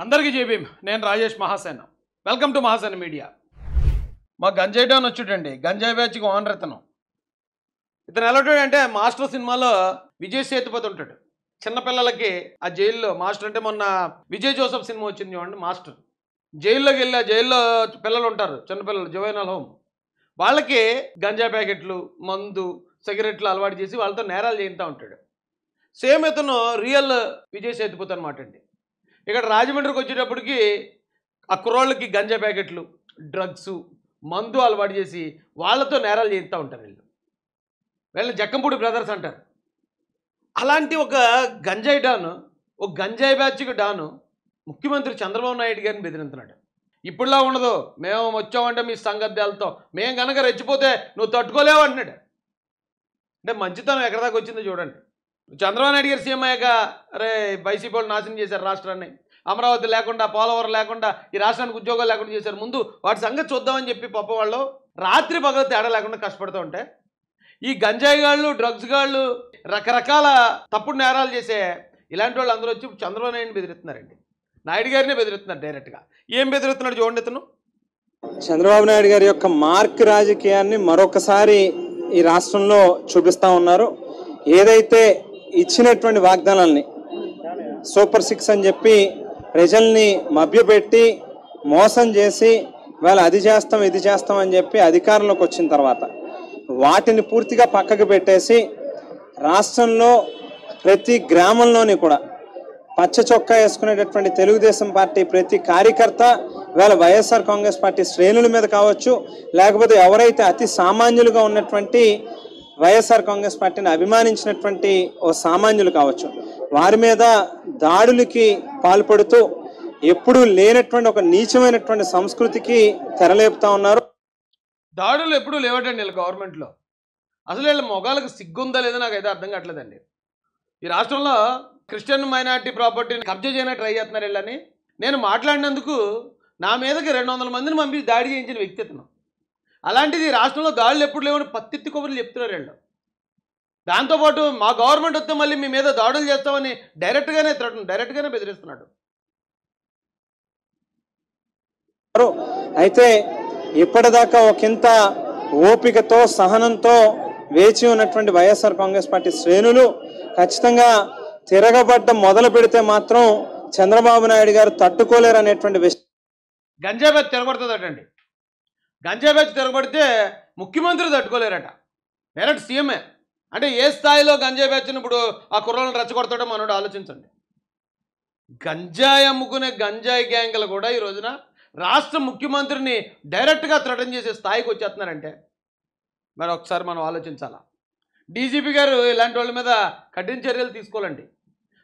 అందరికీ జేబీఎం నేను Rajesh Mahasena welcome to Mahasena media మా గంజాయి డాన్ వచ్చాడండి గంజాయి బ్యాచ్కి ఓనర్ ఇతను ఎలా అంటే మాస్టర్ సినిమాలో విజయ్ సేతుపతి ఉంటాడు చిన్నపిల్లలకి ఆ జైల్లో మాస్టర్ అంటే మొన్న విజయ్ జోసెఫ్ సినిమా వచ్చింది చూడండి మాస్టర్ జైల్లోకి వెళ్ళి ఆ జైల్లో పిల్లలు ఉంటారు చిన్నపిల్లలు జువైనల్ హోమ్ వాళ్ళకి గంజా ప్యాకెట్లు మందు సిగరెట్లు అలవాటు చేసి వాళ్ళతో నేరాలు చేయిస్తూ ఉంటాడు సేమ్ ఇతను రియల్ విజయ్ సేతుపతి అనమాట అండి ఇక్కడ రాజమండ్రికి వచ్చేటప్పటికి ఆ కుర్రోళ్ళకి గంజా ప్యాకెట్లు డ్రగ్స్ మందు అలవాటు చేసి వాళ్ళతో నేరాలు చేయిస్తూ ఉంటారు వీళ్ళు జక్కంపూడి బ్రదర్స్ అంటారు అలాంటి ఒక గంజాయి డాను ఒక గంజాయి బ్యాచ్కి డాను ముఖ్యమంత్రి చంద్రబాబు నాయుడు గారిని బెదిరింతున్నాడు ఇప్పుడులా ఉండదు మేము వచ్చామంటే మీ సంగద్యాలతో మేము కనుక రెచ్చిపోతే నువ్వు తట్టుకోలేవు అంటున్నాడు అంటే మంచితనం ఎక్కడి దాకా వచ్చిందో చూడండి చంద్రబాబు నాయుడు గారు సీఎం అయ్యాక అరే వైసీపీ వాళ్ళు నాశనం చేశారు రాష్ట్రాన్ని అమరావతి లేకుండా పోలవరం లేకుండా ఈ రాష్ట్రానికి ఉద్యోగాలు లేకుండా చేశారు ముందు వాటి సంగతి చూద్దామని చెప్పి పప్ప వాళ్ళు రాత్రి పగలు తేడా లేకుండా కష్టపడుతూ ఉంటే ఈ గంజాయి గాళ్ళు డ్రగ్స్ గాళ్ళు రకరకాల తప్పుడు నేరాలు చేసే ఇలాంటి వాళ్ళు అందరూ వచ్చి చంద్రబాబు నాయుడిని బెదిరిస్తున్నారండి నాయుడు గారినే బెదిరిస్తున్నారు డైరెక్ట్గా ఏం బెదిరిస్తున్నాడు చూడండి ఇతను చంద్రబాబు నాయుడు గారి యొక్క మార్క్ రాజకీయాన్ని మరొకసారి ఈ రాష్ట్రంలో చూపిస్తూ ఉన్నారు ఏదైతే ఇచ్చినటువంటి వాగ్దానాల్ని సూపర్ 6 అని చెప్పి ప్రజల్ని మభ్యపెట్టి మోసం చేసి వాళ్ళు అది చేస్తాం ఇది చేస్తాం అని చెప్పి అధికారంలోకి వచ్చిన తర్వాత వాటిని పూర్తిగా పక్కకు పెట్టేసి రాష్ట్రంలో ప్రతి గ్రామంలోని కూడా పచ్చ చొక్కా వేసుకునేటటువంటి తెలుగుదేశం పార్టీ ప్రతి కార్యకర్త వేళ వైఎస్ఆర్ కాంగ్రెస్ పార్టీ శ్రేణుల మీద కావచ్చు లేకపోతే ఎవరైతే అతి సామాన్యులుగా ఉన్నటువంటి వైఎస్ఆర్ కాంగ్రెస్ పార్టీని అభిమానించినటువంటి ఓ సామాన్యులు కావచ్చు వారి మీద దాడులకి పాల్పడుతూ ఎప్పుడూ లేనటువంటి ఒక నీచమైనటువంటి సంస్కృతికి తెరలేపుతా ఉన్నారు. దాడులు ఎప్పుడూ లేవటండి వీళ్ళ గవర్నమెంట్లో అసలు వీళ్ళ మొగాలకు సిగ్గుందా లేదో నాకైతే అర్థం కావట్లేదండి. ఈ రాష్ట్రంలో క్రిస్టియన్ మైనారిటీ ప్రాపర్టీని కబ్జా చేయడానికి ట్రై చేస్తున్నారు వీళ్ళని నేను మాట్లాడినందుకు నా మీదకి 200 మందిని పంపించి దాడి చేయించిన వ్యక్తి అతను అలాంటిది రాష్ట్రంలో దాడులు ఎప్పుడు లేవని పత్తిత్తి కొబ్బరి చెప్తున్నారు వీళ్ళు. దాంతోపాటు మా గవర్నమెంట్ వస్తే మళ్ళీ మీ మీద దాడులు చేస్తామని డైరెక్ట్గానే బెదిరిస్తున్నాడు. అయితే ఇప్పటిదాకా ఒకంత ఓపికతో సహనంతో వేచి ఉన్నటువంటి వైఎస్ఆర్ కాంగ్రెస్ పార్టీ శ్రేణులు ఖచ్చితంగా తిరగబడ్డం మొదలు పెడితే మాత్రం చంద్రబాబు నాయుడు గారు తట్టుకోలేరు అనేటువంటి విషయం. గంజా బ్యాచ్ తిరగబడుతుందటండి. గంజా బ్యాచ్ తిరగబడితే ముఖ్యమంత్రి తట్టుకోలేరట డైరెక్ట్ సీఎంఏ అంటే ఏ స్థాయిలో గంజా బ్యాచ్ని ఇప్పుడు ఆ కుర్రలను రెచ్చగొడతాడో మనోడు ఆలోచించండి. గంజాయి అమ్ముకునే గంజాయి గ్యాంగులు కూడా ఈ రోజున రాష్ట్ర ముఖ్యమంత్రిని డైరెక్ట్గా థ్రెటన్ చేసే స్థాయికి వచ్చేస్తున్నారంటే మరి ఒకసారి మనం ఆలోచించాలా. డీజీపీ గారు ఇలాంటి వాళ్ళ మీద కఠిన చర్యలు తీసుకోవాలండి.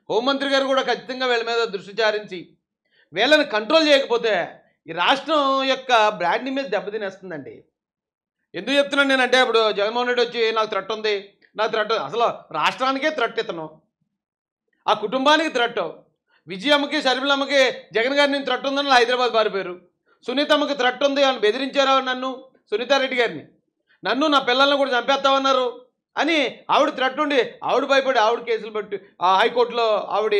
హోంమంత్రి గారు కూడా ఖచ్చితంగా వీళ్ళ మీద దృష్టి సారించి వీళ్ళని కంట్రోల్ చేయకపోతే ఈ రాష్ట్రం యొక్క బ్రాండ్ ఇమేజ్ దెబ్బతినేస్తుందండి. ఎందుకు చెప్తున్నాను నేనంటే ఇప్పుడు జగన్మోహన్ రెడ్డి వచ్చి నాకు థ్రెట్ ఉంది నాకు థ్రెట్ అసలు రాష్ట్రానికే థ్రెట్ ఇతను ఆ కుటుంబానికి థ్రెట్ విజయమ్మకి షర్మిలమ్మకి జగన్ గారిని థ్రెట్ ఉందని హైదరాబాద్ పారిపోయారు. సునీతమ్మకి థ్రెట్ ఉంది అని బెదిరించారా నన్ను సునీతారెడ్డి గారిని నన్ను నా పిల్లల్ని కూడా చంపేస్తామన్నారు అని ఆవిడ థ్రెట్ ఉండి ఆవిడ భయపడి ఆవిడ కేసులు పెట్టి ఆ హైకోర్టులో ఆవిడ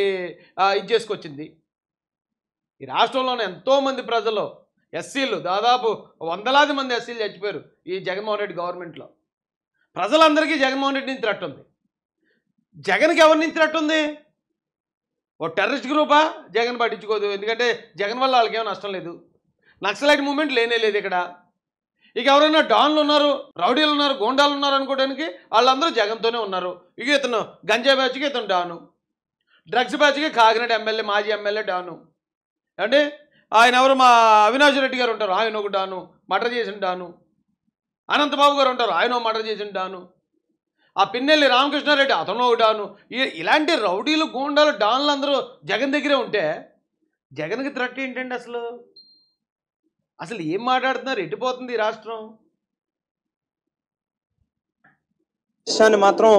ఇది చేసుకొచ్చింది. ఈ రాష్ట్రంలోనే ఎంతోమంది ప్రజలు ఎస్సీలు దాదాపు 100లాది మంది ఎస్సీలు చచ్చిపోయారు ఈ జగన్మోహన్ రెడ్డి గవర్నమెంట్లో. ప్రజలందరికీ జగన్మోహన్ రెడ్డి నుంచి థ్రెట్ ఉంది. జగన్కి ఎవరి నుంచి థ్రెట్ ఉంది? ఓ టెర్రరిస్ట్ గ్రూపా? జగన్ పట్టించుకోదు ఎందుకంటే జగన్ వల్ల వాళ్ళకి ఏమో నష్టం లేదు. నక్సలైట్ మూవ్మెంట్ లేనే లేదు ఇక్కడ. ఇక ఎవరైనా డాన్లు ఉన్నారు రౌడీలు ఉన్నారు గోండాలు ఉన్నారు అనుకోవడానికి వాళ్ళందరూ జగన్తోనే ఉన్నారు. ఇక ఇతను గంజా బ్యాచ్కి ఇతను డాను డ్రగ్స్ బ్యాచ్కి కాకినాడ ఎమ్మెల్యే మాజీ ఎమ్మెల్యే డాను అంటే ఆయన ఎవరు మా అవినాష్ రెడ్డి గారు ఉంటారు ఆయన ఒక డాను మర్డర్ చేసిన డాను. అనంతబాబు గారు ఉంటారు ఆయన మర్డర్ చేసిన డాను. ఆ పిన్నెల్లి రామకృష్ణారెడ్డి అతను ఒక డాను. ఇలాంటి రౌడీలు గోండాలు డాన్లు అందరూ జగన్ దగ్గరే ఉంటే జగన్కి థ్రెట్ ఏంటండి? అసలు ఏం మాట్లాడుతున్నారు? ఎట్టిపోతుంది ఈ రాష్ట్రం? విషయాన్ని మాత్రం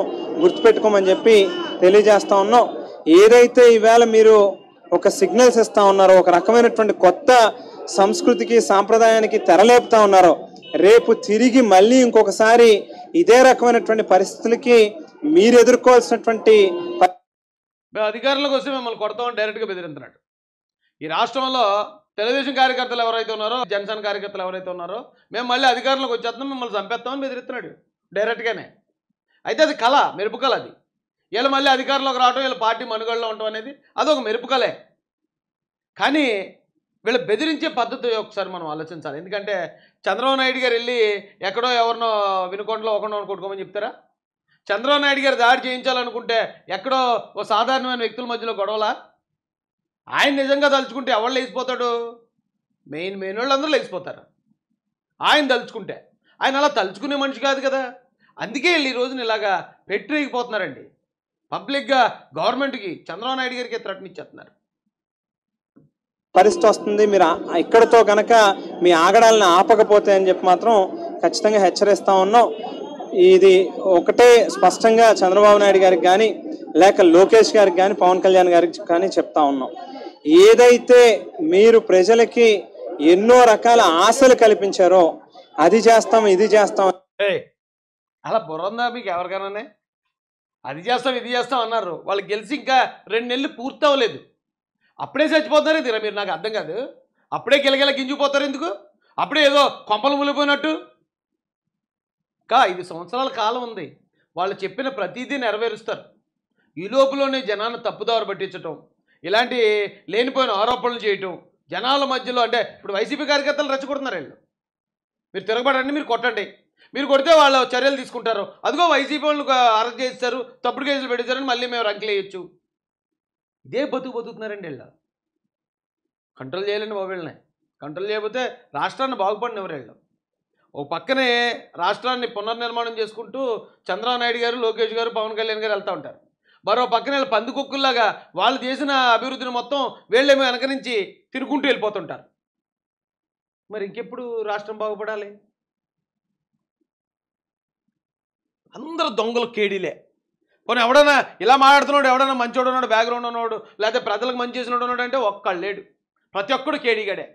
గుర్తుపెట్టుకోమని చెప్పి తెలియజేస్తా ఉన్నాం. ఏదైతే ఈవేళ మీరు ఒక సిగ్నల్స్ ఇస్తా ఉన్నారో ఒక రకమైనటువంటి కొత్త సంస్కృతికి సాంప్రదాయానికి తెరలేపుతా ఉన్నారో రేపు తిరిగి మళ్ళీ ఇంకొకసారి ఇదే రకమైనటువంటి పరిస్థితులకి మీరు ఎదుర్కోవాల్సినటువంటి అధికారంలోకి వస్తే మిమ్మల్ని కొడతామని డైరెక్ట్గా బెదిరింటున్నాడు. ఈ రాష్ట్రంలో తెలుగుదేశం కార్యకర్తలు ఎవరైతే ఉన్నారో, జనసేన కార్యకర్తలు ఎవరైతే ఉన్నారో, మేము మళ్ళీ అధికారంలోకి వచ్చేస్తాం, మిమ్మల్ని చంపేస్తామని బెదిరిస్తున్నాడు డైరెక్ట్గానే. అయితే అది కళ, మెరుపు కళ. అది వీళ్ళు మళ్ళీ అధికారంలోకి రావడం, వీళ్ళ పార్టీ మనుగడలో ఉండటం అనేది అదొక మెరుపు కళే. కానీ వీళ్ళు బెదిరించే పద్ధతి ఒకసారి మనం ఆలోచించాలి. ఎందుకంటే చంద్రబాబు నాయుడు గారు వెళ్ళి ఎక్కడో ఎవరినో వినుకొండలో ఒకనో కొట్టుకోమని చెప్తారా? చంద్రబాబు నాయుడు గారు దాడి చేయించాలనుకుంటే ఎక్కడో ఓ సాధారణమైన వ్యక్తుల మధ్యలో గొడవలా? ఆయన నిజంగా తలుచుకుంటే ఎవరు లేచిపోతాడు? మెయిన్ వాళ్ళందరూ లేచిపోతారు ఆయన తలుచుకుంటే. ఆయన అలా తలుచుకునే మనిషి కాదు కదా. అందుకే వీళ్ళు ఈ రోజున ఇలాగా పెట్టిపోతున్నారండి. పబ్లిక్గా గవర్నమెంట్కి, చంద్రబాబు నాయుడు గారికి థ్రెట్ని ఇచ్చేస్తున్నారు. పరిస్థితి వస్తుంది, మీరు ఇక్కడతో కనుక మీ ఆగడాలను ఆపకపోతే అని చెప్పి మాత్రం ఖచ్చితంగా హెచ్చరిస్తూ ఉన్నాం. ఇది ఒకటే స్పష్టంగా చంద్రబాబు నాయుడు గారికి కానీ, లేక లోకేష్ గారికి కానీ, పవన్ కళ్యాణ్ గారికి కానీ చెప్తా ఉన్నాం. ఏదైతే మీరు ప్రజలకి ఎన్నో రకాల ఆశలు కల్పించారో, అది చేస్తాం ఇది చేస్తాం, అలా బుర్రందా మీకు ఎవరికైనా? అది చేస్తాం ఇది చేస్తాం అన్నారు. వాళ్ళు గెలిచి ఇంకా 2 నెలలు పూర్తి అవ్వలేదు, అప్పుడే చచ్చిపోతున్నారు. ఇది మీరు నాకు అర్థం కాదు. అప్పుడే గిలగిల గింజిపోతారు ఎందుకు? అప్పుడే ఏదో కొంపలు ములిపోయినట్టు. 5 సంవత్సరాల కాలం ఉంది. వాళ్ళు చెప్పిన ప్రతిదీ నెరవేరుస్తారు. ఈ లోపులోనే జనాన్ని తప్పుదారు పట్టించటం, ఇలాంటి లేనిపోయిన ఆరోపణలు చేయటం, జనాల మధ్యలో. అంటే ఇప్పుడు వైసీపీ కార్యకర్తలు రెచ్చగొడుతున్నారు వీళ్ళు. మీరు తిరగబడండి, మీరు కొట్టండి, మీరు కొడితే వాళ్ళు చర్యలు తీసుకుంటారు. అదిగో వైసీపీ వాళ్ళు అరెస్ట్ చేస్తారు, తప్పుడు కేసులు పెట్టేశారని మళ్ళీ మేము రంకిలేయచ్చు. ఇదే బతుకుతున్నారండి వీళ్ళు. కంట్రోల్ చేయాలండి బాబు వీళ్ళని. కంట్రోల్ చేయకపోతే రాష్ట్రాన్ని బాగుపడినవారు వీళ్ళు. ఓ పక్కనే రాష్ట్రాన్ని పునర్నిర్మాణం చేసుకుంటూ చంద్రబాబు నాయుడు గారు, లోకేష్ గారు, పవన్ కళ్యాణ్ గారు వెళ్తూ ఉంటారు. మరో పక్కన వీళ్ళు పందికొక్కుల్లాగా వాళ్ళు చేసిన అభివృద్ధిని మొత్తం వీళ్ళేమో వెనక నుంచి తిరుగుకుంటూ వెళ్ళిపోతుంటారు. మరి ఇంకెప్పుడు రాష్ట్రం బాగుపడాలి? అందరూ దొంగలు, కేడీలే. పోనీ ఎవడన్నా ఇలా మాట్లాడుతున్నాడు, ఎవడన్నా మంచోడు ఉన్నాడు, బ్యాక్గ్రౌండ్ ఉన్నాడు, లేకపోతే ప్రజలకు మంచి చేసినోడు ఉన్నాడు అంటే ఒక్కళ్ళు లేడు. ప్రతి ఒక్కడు కేడీగాడే.